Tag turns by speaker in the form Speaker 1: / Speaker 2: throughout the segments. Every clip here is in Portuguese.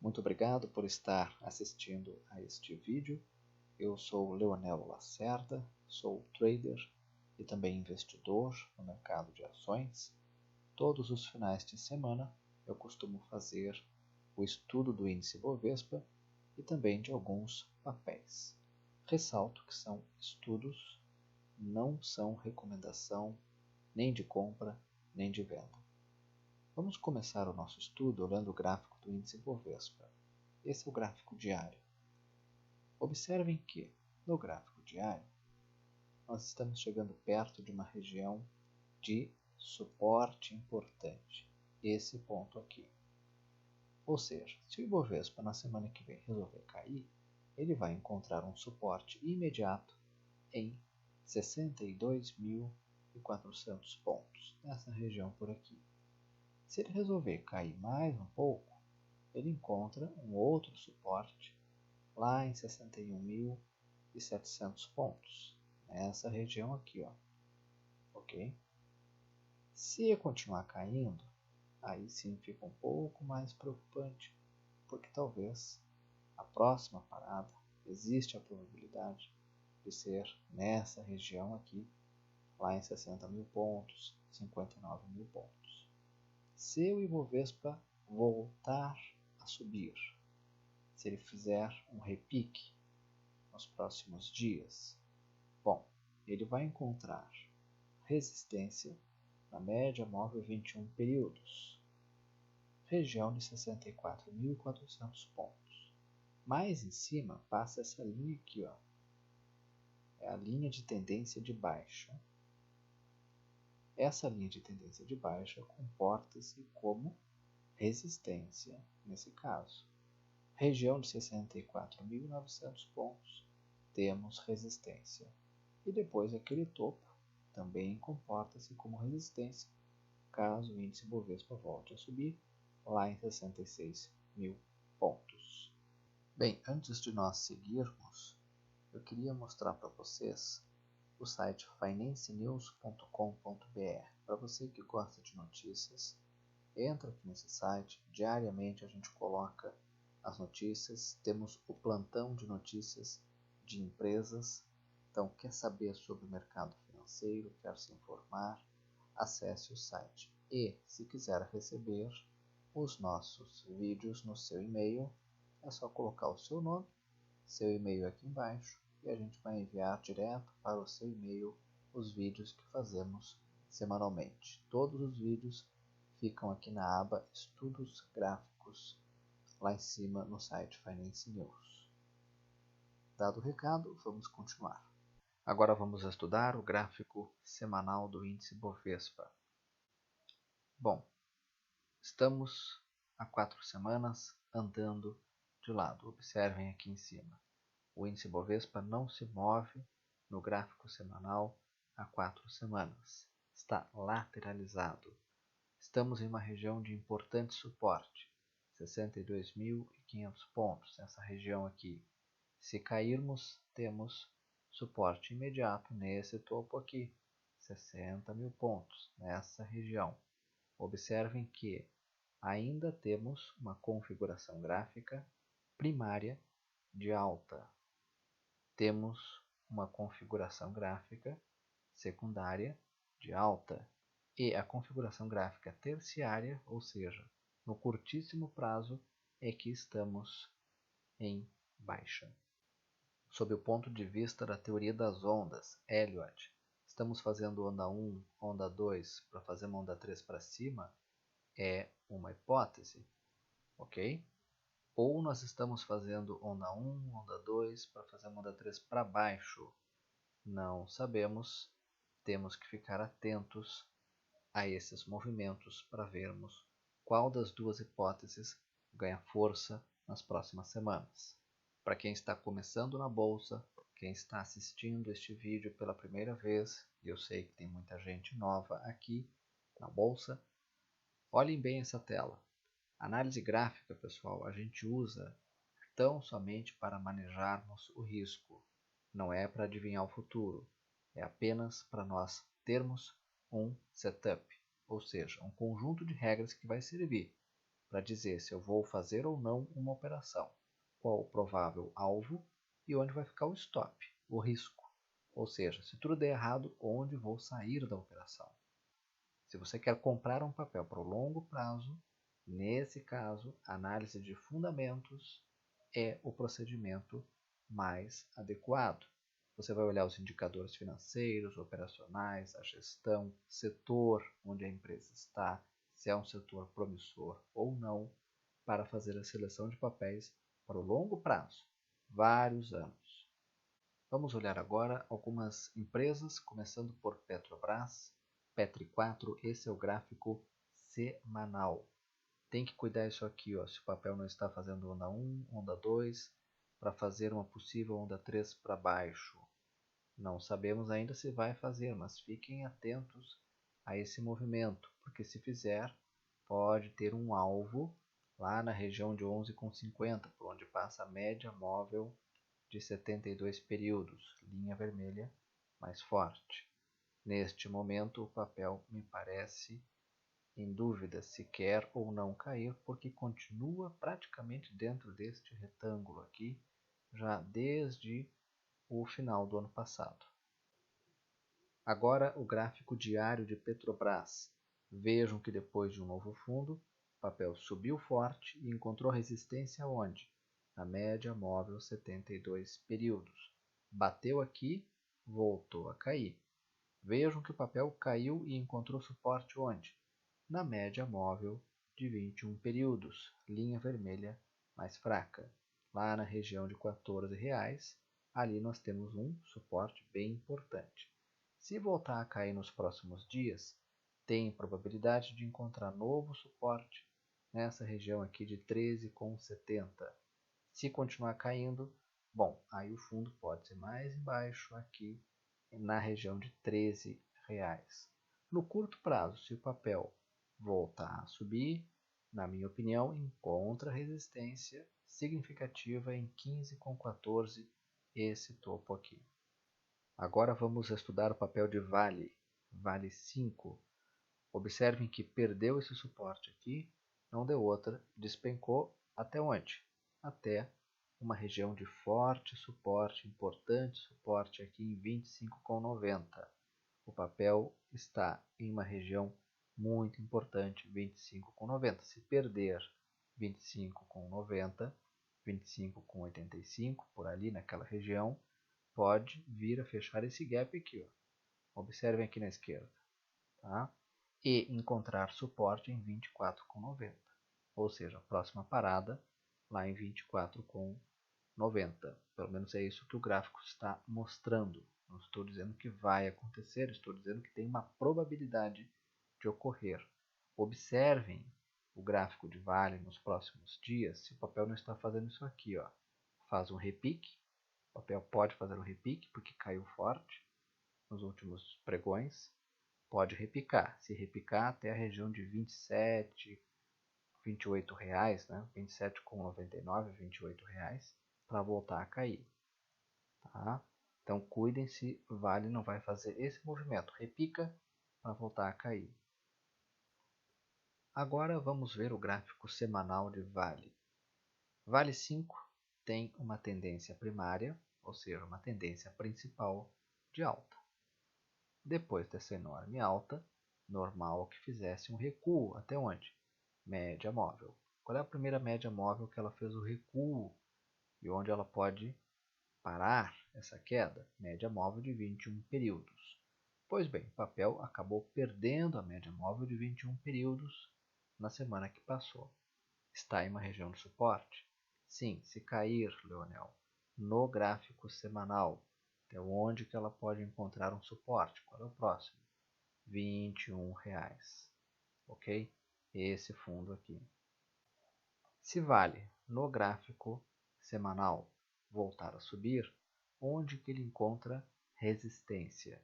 Speaker 1: Muito obrigado por estar assistindo a este vídeo. Eu sou Leonel Lacerda, sou trader e também investidor no mercado de ações. Todos os finais de semana eu costumo fazer o estudo do índice Bovespa e também de alguns papéis. Ressalto que são estudos, não são recomendação nem de compra nem de venda. Vamos começar o nosso estudo olhando o gráfico do índice Bovespa. Esse é o gráfico diário. Observem que, no gráfico diário, nós estamos chegando perto de uma região de suporte importante. Esse ponto aqui. Ou seja, se o Ibovespa na semana que vem resolver cair, ele vai encontrar um suporte imediato em 62.400 pontos, nessa região por aqui. Se ele resolver cair mais um pouco, ele encontra um outro suporte lá em 61.700 pontos, nessa região aqui, ó. Ok? Se continuar caindo, aí sim fica um pouco mais preocupante, porque talvez a próxima parada existe a probabilidade de ser nessa região aqui, lá em 60.000 pontos, 59.000 pontos. Se o Ibovespa voltar a subir, se ele fizer um repique nos próximos dias, bom, ele vai encontrar resistência na média móvel 21 períodos, região de 64.400 pontos. Mais em cima passa essa linha aqui, ó, é a linha de tendência de baixa. Essa linha de tendência de baixa comporta-se como resistência nesse caso. Região de 64.900 pontos, temos resistência. E depois aquele topo também comporta-se como resistência, caso o índice Bovespa volte a subir, lá em 66.000 pontos. Bem, antes de nós seguirmos, eu queria mostrar para vocês o site financenews.com.br. Para você que gosta de notícias, entra aqui nesse site. Diariamente a gente coloca as notícias. Temos o plantão de notícias de empresas. Então, quer saber sobre o mercado financeiro, quer se informar, acesse o site. E, se quiser receber os nossos vídeos no seu e-mail, é só colocar o seu nome, seu e-mail aqui embaixo, e a gente vai enviar direto para o seu e-mail os vídeos que fazemos semanalmente. Todos os vídeos ficam aqui na aba Estudos Gráficos, lá em cima no site Finance News. Dado o recado, vamos continuar. Agora vamos estudar o gráfico semanal do índice Bovespa. Bom, estamos há 4 semanas andando de lado. Observem aqui em cima. O índice Bovespa não se move no gráfico semanal há 4 semanas. Está lateralizado. Estamos em uma região de importante suporte, 62.500 pontos, essa região aqui. Se cairmos, temos suporte imediato nesse topo aqui, 60.000 pontos, nessa região. Observem que ainda temos uma configuração gráfica primária de alta. Temos uma configuração gráfica secundária de alta e a configuração gráfica terciária, ou seja, no curtíssimo prazo, é que estamos em baixa. Sob o ponto de vista da teoria das ondas, Elliott, estamos fazendo onda 1, onda 2 para fazer uma onda 3 para cima, é uma hipótese, ok? Ou nós estamos fazendo onda 1, onda 2 para fazer uma onda 3 para baixo. Não sabemos, temos que ficar atentos a esses movimentos para vermos qual das duas hipóteses ganha força nas próximas semanas. Para quem está começando na bolsa, quem está assistindo este vídeo pela primeira vez, e eu sei que tem muita gente nova aqui na bolsa, olhem bem essa tela. Análise gráfica, pessoal, a gente usa tão somente para manejarmos o risco. Não é para adivinhar o futuro. É apenas para nós termos um setup, ou seja, um conjunto de regras que vai servir para dizer se eu vou fazer ou não uma operação, qual o provável alvo e onde vai ficar o stop, o risco. Ou seja, se tudo der errado, onde vou sair da operação. Se você quer comprar um papel para o longo prazo, nesse caso, a análise de fundamentos é o procedimento mais adequado. Você vai olhar os indicadores financeiros, operacionais, a gestão, setor onde a empresa está, se é um setor promissor ou não, para fazer a seleção de papéis para o longo prazo, vários anos. Vamos olhar agora algumas empresas, começando por Petrobras, Petri 4, esse é o gráfico semanal. Tem que cuidar isso aqui, ó, se o papel não está fazendo onda 1, onda 2, para fazer uma possível onda 3 para baixo. Não sabemos ainda se vai fazer, mas fiquem atentos a esse movimento, porque se fizer, pode ter um alvo lá na região de 11,50, por onde passa a média móvel de 72 períodos, linha vermelha mais forte. Neste momento, o papel me parece em dúvida se quer ou não cair, porque continua praticamente dentro deste retângulo aqui, já desde o final do ano passado. Agora o gráfico diário de Petrobras. Vejam que depois de um novo fundo, o papel subiu forte e encontrou resistência onde? Na média móvel 72 períodos. Bateu aqui, voltou a cair. Vejam que o papel caiu e encontrou suporte onde? Na média móvel de 21 períodos, linha vermelha mais fraca. Lá na região de R$14, ali nós temos um suporte bem importante. Se voltar a cair nos próximos dias, tem probabilidade de encontrar novo suporte nessa região aqui de 13,70. Se continuar caindo, bom, aí o fundo pode ser mais embaixo aqui na região de R$13. No curto prazo, se o papel voltar a subir, na minha opinião, encontra resistência significativa em 15,14, esse topo aqui. Agora vamos estudar o papel de Vale, Vale 5. Observem que perdeu esse suporte aqui, não deu outra, despencou até onde? Até uma região de forte suporte, importante suporte aqui em 25,90. O papel está em uma região muito importante, 25,90. Se perder 25,90, 25,85, por ali naquela região, pode vir a fechar esse gap aqui. Ó. Observem aqui na esquerda. Tá? E encontrar suporte em 24,90. Ou seja, a próxima parada lá em 24,90. Pelo menos é isso que o gráfico está mostrando. Não estou dizendo que vai acontecer, estou dizendo que tem uma probabilidade de ocorrer. Observem o gráfico de Vale nos próximos dias, se o papel não está fazendo isso aqui. Ó. Faz um repique, o papel pode fazer um repique porque caiu forte nos últimos pregões. Pode repicar, se repicar até a região de 27, R$28, né? 27,99, R$28, para voltar a cair. Tá? Então cuidem se Vale não vai fazer esse movimento, repica para voltar a cair. Agora vamos ver o gráfico semanal de Vale. Vale 5 tem uma tendência primária, ou seja, uma tendência principal de alta. Depois dessa enorme alta, normal que fizesse um recuo. Até onde? Média móvel. Qual é a primeira média móvel que ela fez o recuo? E onde ela pode parar essa queda? Média móvel de 21 períodos. Pois bem, o papel acabou perdendo a média móvel de 21 períodos na semana que passou. Está em uma região de suporte? Sim, se cair, Leonel, no gráfico semanal, até onde que ela pode encontrar um suporte? Qual é o próximo? R$21. Ok? Esse fundo aqui. Se Vale, no gráfico semanal, voltar a subir, onde que ele encontra resistência?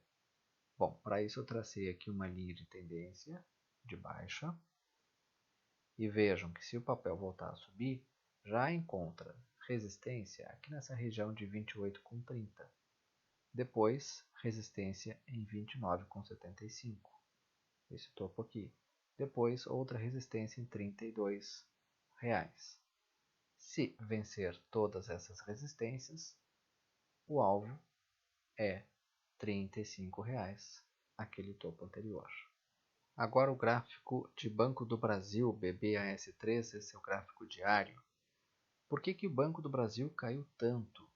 Speaker 1: Bom, para isso eu tracei aqui uma linha de tendência de baixa. E vejam que se o papel voltar a subir, já encontra resistência aqui nessa região de 28,30. Depois, resistência em 29,75. Esse topo aqui. Depois, outra resistência em 32. Se vencer todas essas resistências, o alvo é R$ 35, aquele topo anterior. Agora o gráfico de Banco do Brasil, BBAS3, esse é o gráfico diário. Por que o Banco do Brasil caiu tanto?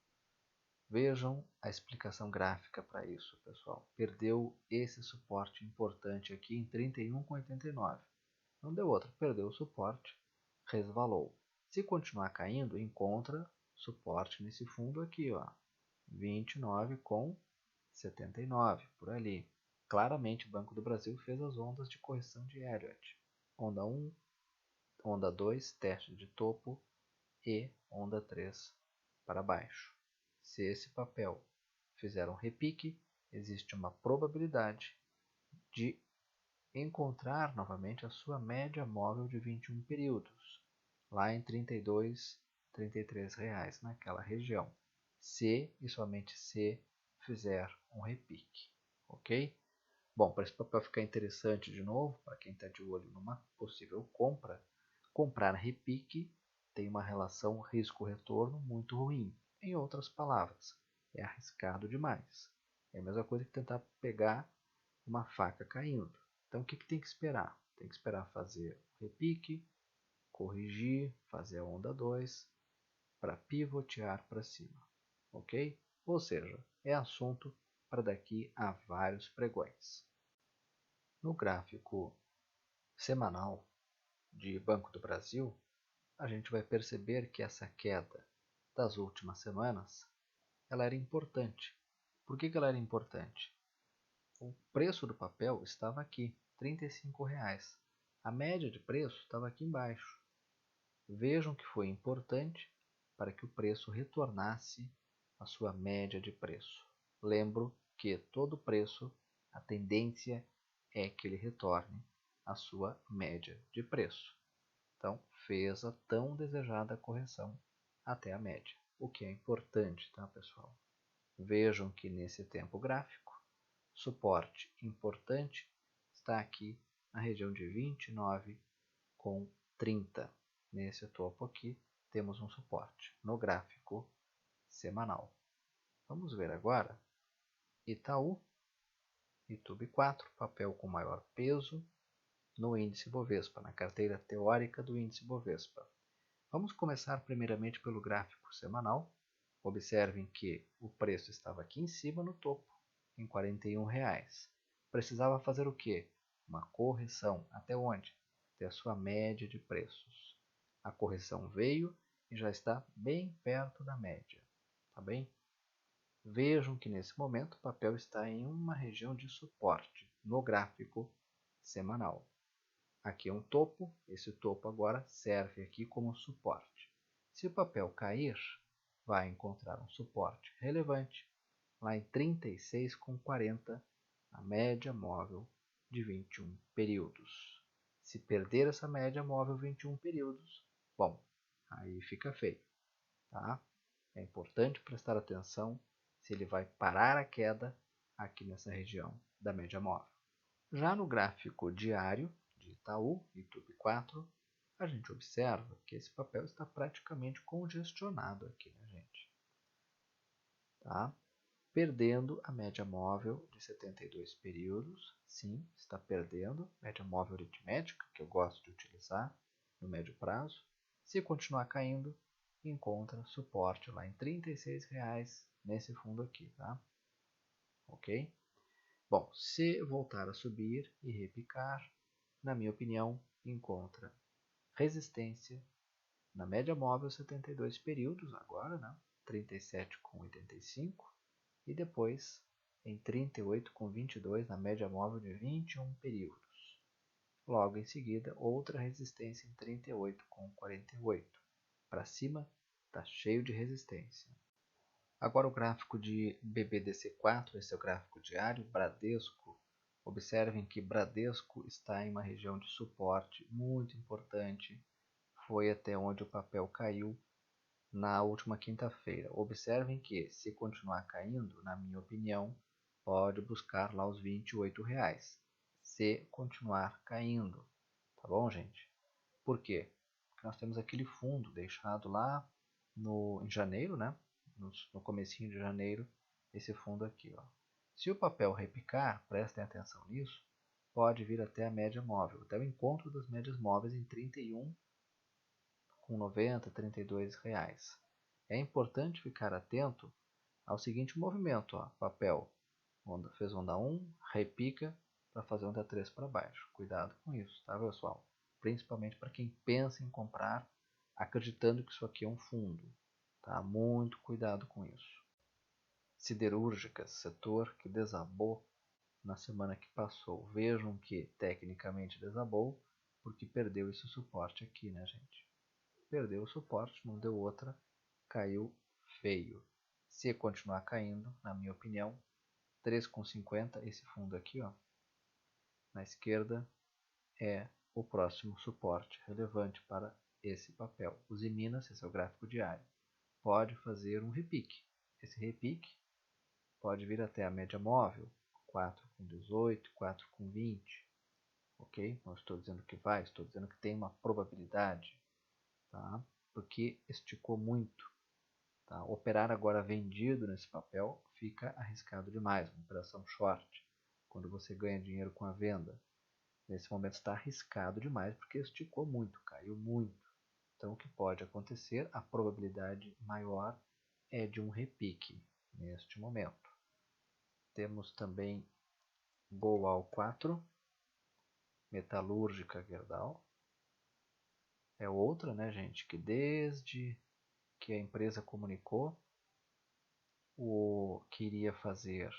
Speaker 1: Vejam a explicação gráfica para isso, pessoal. Perdeu esse suporte importante aqui em 31,89. Não deu outra, perdeu o suporte, resvalou. Se continuar caindo, encontra suporte nesse fundo aqui, ó, 29,79, por ali. Claramente o Banco do Brasil fez as ondas de correção de Elliott. Onda 1, onda 2, teste de topo e onda 3 para baixo. Se esse papel fizer um repique, existe uma probabilidade de encontrar novamente a sua média móvel de 21 períodos, lá em R$ 32, R$ 33, naquela região. Se e somente se fizer um repique, ok? Bom, para esse papel ficar interessante de novo, para quem está de olho numa possível compra, comprar repique tem uma relação risco-retorno muito ruim. Em outras palavras, é arriscado demais. É a mesma coisa que tentar pegar uma faca caindo. Então o que tem que esperar? Tem que esperar fazer o repique, corrigir, fazer a onda 2 para pivotear para cima, ok? Ou seja, é assunto para daqui a vários pregões. No gráfico semanal de Banco do Brasil, a gente vai perceber que essa queda das últimas semanas ela era importante. Por que ela era importante? O preço do papel estava aqui, R$ 35. A média de preço estava aqui embaixo. Vejam que foi importante para que o preço retornasse à sua média de preço. Lembro que todo preço, a tendência é que ele retorne à sua média de preço. Então, fez a tão desejada correção até a média, o que é importante, tá, pessoal? Vejam que nesse tempo gráfico, suporte importante está aqui na região de 29,30. Nesse topo aqui, temos um suporte no gráfico semanal. Vamos ver agora Itaú, ITUB4, papel com maior peso no índice Bovespa, na carteira teórica do índice Bovespa. Vamos começar primeiramente pelo gráfico semanal. Observem que o preço estava aqui em cima no topo, em R$ 41. Precisava fazer o quê? Uma correção. Até onde? Até a sua média de preços. A correção veio e já está bem perto da média. Tá bem? Vejam que nesse momento o papel está em uma região de suporte no gráfico semanal. Aqui é um topo, esse topo agora serve aqui como suporte. Se o papel cair, vai encontrar um suporte relevante lá em 36,40, a média móvel de 21 períodos. Se perder essa média móvel 21 períodos, bom, aí fica feio, tá? É importante prestar atenção se ele vai parar a queda aqui nessa região da média móvel. Já no gráfico diário de Itaú, ITUB4, a gente observa que esse papel está praticamente congestionado aqui, né, gente? Tá? Perdendo a média móvel de 72 períodos, sim, está perdendo, média móvel aritmética, que eu gosto de utilizar no médio prazo. Se continuar caindo, encontra suporte lá em R$ 36 nesse fundo aqui, tá? Ok? Bom, se voltar a subir e repicar, na minha opinião, encontra resistência na média móvel 72 períodos, agora, né? 37,85 e depois em 38,22 na média móvel de 21 períodos. Logo em seguida, outra resistência em 38,48. Para cima, está cheio de resistência. Agora o gráfico de BBDC4, esse é o gráfico diário, Bradesco. Observem que Bradesco está em uma região de suporte muito importante. Foi até onde o papel caiu na última quinta-feira. Observem que, se continuar caindo, na minha opinião, pode buscar lá os R$ 28. Se continuar caindo. Tá bom, gente? Por quê? porque nós temos aquele fundo deixado lá em janeiro, né? No comecinho de janeiro, esse fundo aqui, ó. Se o papel repicar, prestem atenção nisso, pode vir até a média móvel, até o encontro das médias móveis em 31,90, R$ 32. É importante ficar atento ao seguinte movimento, ó, papel fez onda 1, repica para fazer onda 3 para baixo. Cuidado com isso, tá, pessoal? Principalmente para quem pensa em comprar acreditando que isso aqui é um fundo, tá? Muito cuidado com isso. Siderúrgicas, setor que desabou na semana que passou. Vejam que tecnicamente desabou porque perdeu esse suporte aqui, né, gente? Perdeu o suporte, não deu outra, caiu feio. Se continuar caindo, na minha opinião, 3,50, esse fundo aqui, ó, na esquerda, é o próximo suporte relevante para esse papel. Usiminas, esse é o gráfico diário, pode fazer um repique. Esse repique pode vir até a média móvel, 4,18, 4,20, ok? Não estou dizendo que vai, estou dizendo que tem uma probabilidade, tá? Porque esticou muito. Tá? Operar agora vendido nesse papel fica arriscado demais, uma operação short, quando você ganha dinheiro com a venda. Nesse momento está arriscado demais porque esticou muito, caiu muito. Então o que pode acontecer, a probabilidade maior é de um repique neste momento. Temos também Goal 4, Metalúrgica Gerdau. É outra, né, gente, que desde que a empresa comunicou que iria fazer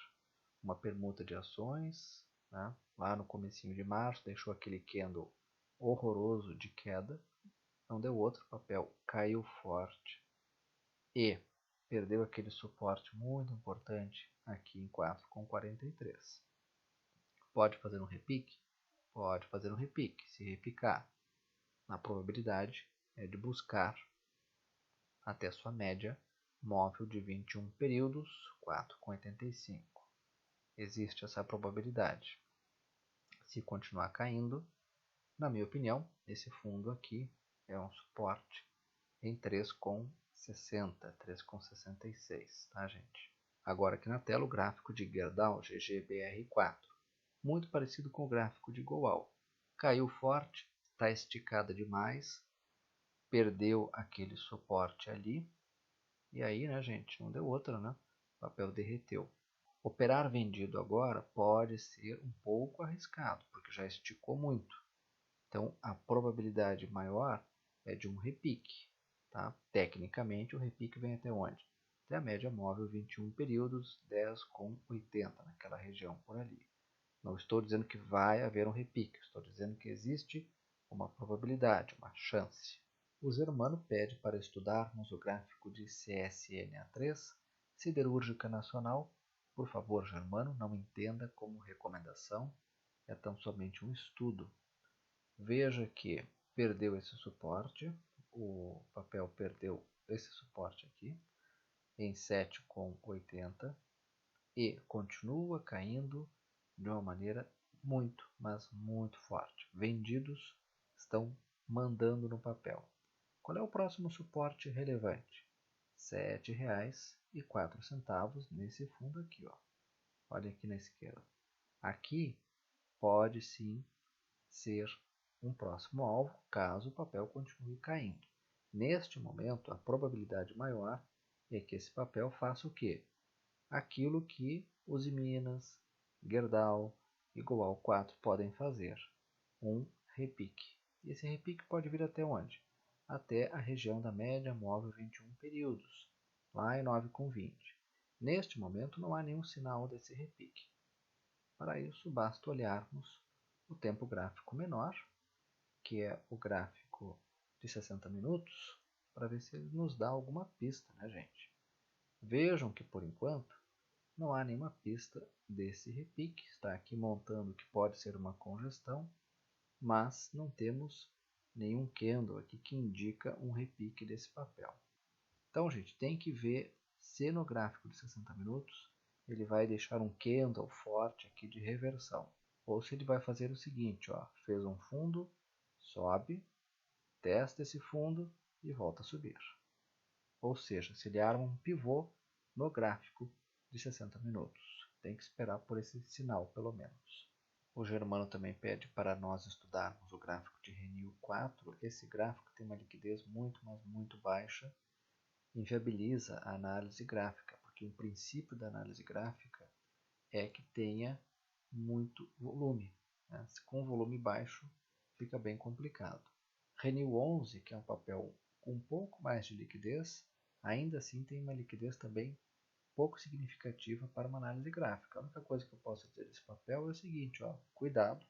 Speaker 1: uma permuta de ações, né? Lá no comecinho de março, deixou aquele candle horroroso de queda, não deu outro, papel caiu forte e perdeu aquele suporte muito importante aqui em 4,43. Pode fazer um repique? Pode fazer um repique. Se repicar, a probabilidade é de buscar até sua média móvel de 21 períodos, 4,85. Existe essa probabilidade. Se continuar caindo, na minha opinião, esse fundo aqui é um suporte em 3,60, 3,66, tá, gente? Agora aqui na tela o gráfico de Gerdau GGBR4, muito parecido com o gráfico de Goal. Caiu forte, está esticada demais, perdeu aquele suporte ali, e aí, né, gente, não deu outra, né? O papel derreteu. Operar vendido agora pode ser um pouco arriscado, porque já esticou muito. Então, a probabilidade maior é de um repique. Tá? Tecnicamente, o repique vem até onde? Até a média móvel 21 períodos, 10,80, naquela região por ali. Não estou dizendo que vai haver um repique, estou dizendo que existe uma probabilidade, uma chance. O Germano pede para estudarmos o gráfico de CSNA3, Siderúrgica Nacional. Por favor, Germano, não entenda como recomendação, é tão somente um estudo. Veja que perdeu esse suporte, o papel perdeu esse suporte aqui, em 7,80 e continua caindo de uma maneira muito, mas muito forte. Vendidos estão mandando no papel. Qual é o próximo suporte relevante? R$ 7,04 nesse fundo aqui, ó. Olha aqui na esquerda. Aqui pode sim ser um próximo alvo, caso o papel continue caindo. Neste momento, a probabilidade maior é que esse papel faça o quê? Aquilo que Usiminas, Gerdau e Goal 4 podem fazer, um repique. E esse repique pode vir até onde? Até a região da média móvel 21 períodos, lá em 9,20. Neste momento não há nenhum sinal desse repique. Para isso basta olharmos o tempo gráfico menor, que é o gráfico de 60 minutos, para ver se ele nos dá alguma pista, né, gente? Vejam que por enquanto não há nenhuma pista desse repique, está aqui montando que pode ser uma congestão, mas não temos nenhum candle aqui que indica um repique desse papel. Então, gente, tem que ver se no gráfico de 60 minutos ele vai deixar um candle forte aqui de reversão, ou se ele vai fazer o seguinte, ó, fez um fundo, sobe, testa esse fundo e volta a subir. Ou seja, se ele arma um pivô no gráfico de 60 minutos. Tem que esperar por esse sinal, pelo menos. O Germano também pede para nós estudarmos o gráfico de RNIL 4. Esse gráfico tem uma liquidez muito, mas muito baixa, inviabiliza a análise gráfica, porque o princípio da análise gráfica é que tenha muito volume. Né? Com volume baixo fica bem complicado. RNIL 11, que é um papel com um pouco mais de liquidez, ainda assim tem uma liquidez também pouco significativa para uma análise gráfica. A única coisa que eu posso dizer desse papel é o seguinte, cuidado,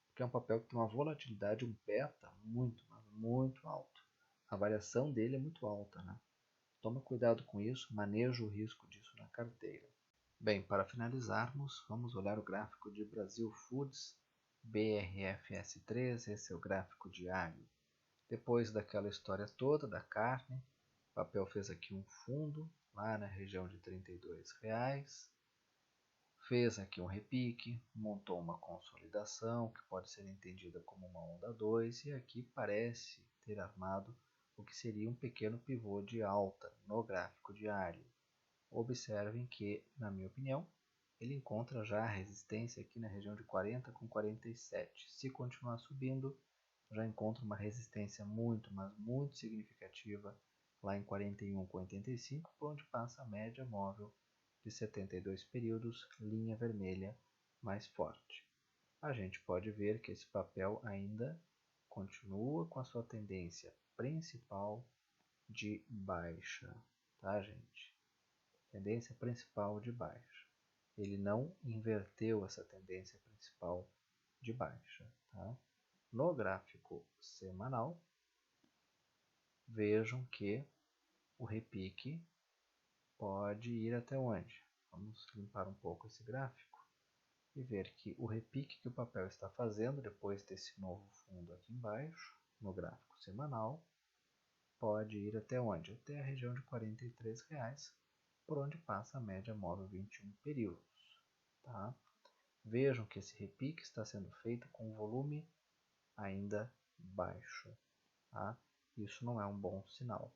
Speaker 1: porque é um papel que tem uma volatilidade, um beta muito, mas muito alto. A variação dele é muito alta, né? Toma cuidado com isso, maneja o risco disso na carteira. Bem, para finalizarmos, vamos olhar o gráfico de Brasil Foods, BRFS3, esse é o gráfico diário. Depois daquela história toda da carne, o papel fez aqui um fundo, lá na região de R$ 32,00, fez aqui um repique, montou uma consolidação, que pode ser entendida como uma onda 2, e aqui parece ter armado o que seria um pequeno pivô de alta no gráfico diário. Observem que, na minha opinião, ele encontra já a resistência aqui na região de 40 com 47. Se continuar subindo, já encontra uma resistência muito, mas muito significativa lá em 41 com 85, por onde passa a média móvel de 72 períodos, linha vermelha mais forte. A gente pode ver que esse papel ainda continua com a sua tendência principal de baixa, tá, gente? Tendência principal de baixa. Ele não inverteu essa tendência principal de baixa, tá? No gráfico semanal, vejam que o repique pode ir até onde? Vamos limpar um pouco esse gráfico e ver que o repique que o papel está fazendo depois desse novo fundo aqui embaixo, no gráfico semanal, pode ir até onde? Até a região de R$ 43,00, por onde passa a média móvel 21 períodos. Tá? Vejam que esse repique está sendo feito com volume ainda baixo. Tá? Isso não é um bom sinal.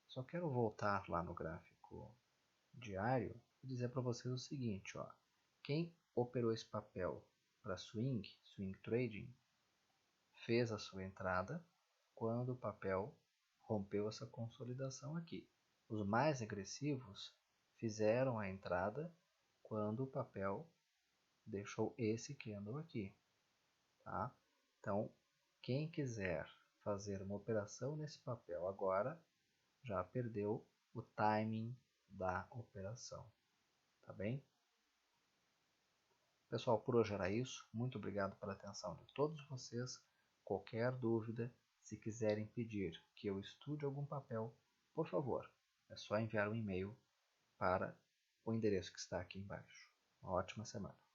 Speaker 1: Só quero voltar lá no gráfico diário e dizer para vocês o seguinte, quem operou esse papel para swing trading, fez a sua entrada quando o papel rompeu essa consolidação aqui. Os mais agressivos fizeram a entrada quando o papel deixou esse candle aqui. Tá? Então, quem quiser fazer uma operação nesse papel agora, já perdeu o timing da operação. Tá bem? Pessoal, por hoje era isso. Muito obrigado pela atenção de todos vocês. Qualquer dúvida, se quiserem pedir que eu estude algum papel, por favor, é só enviar um e-mail para o endereço que está aqui embaixo. Uma ótima semana.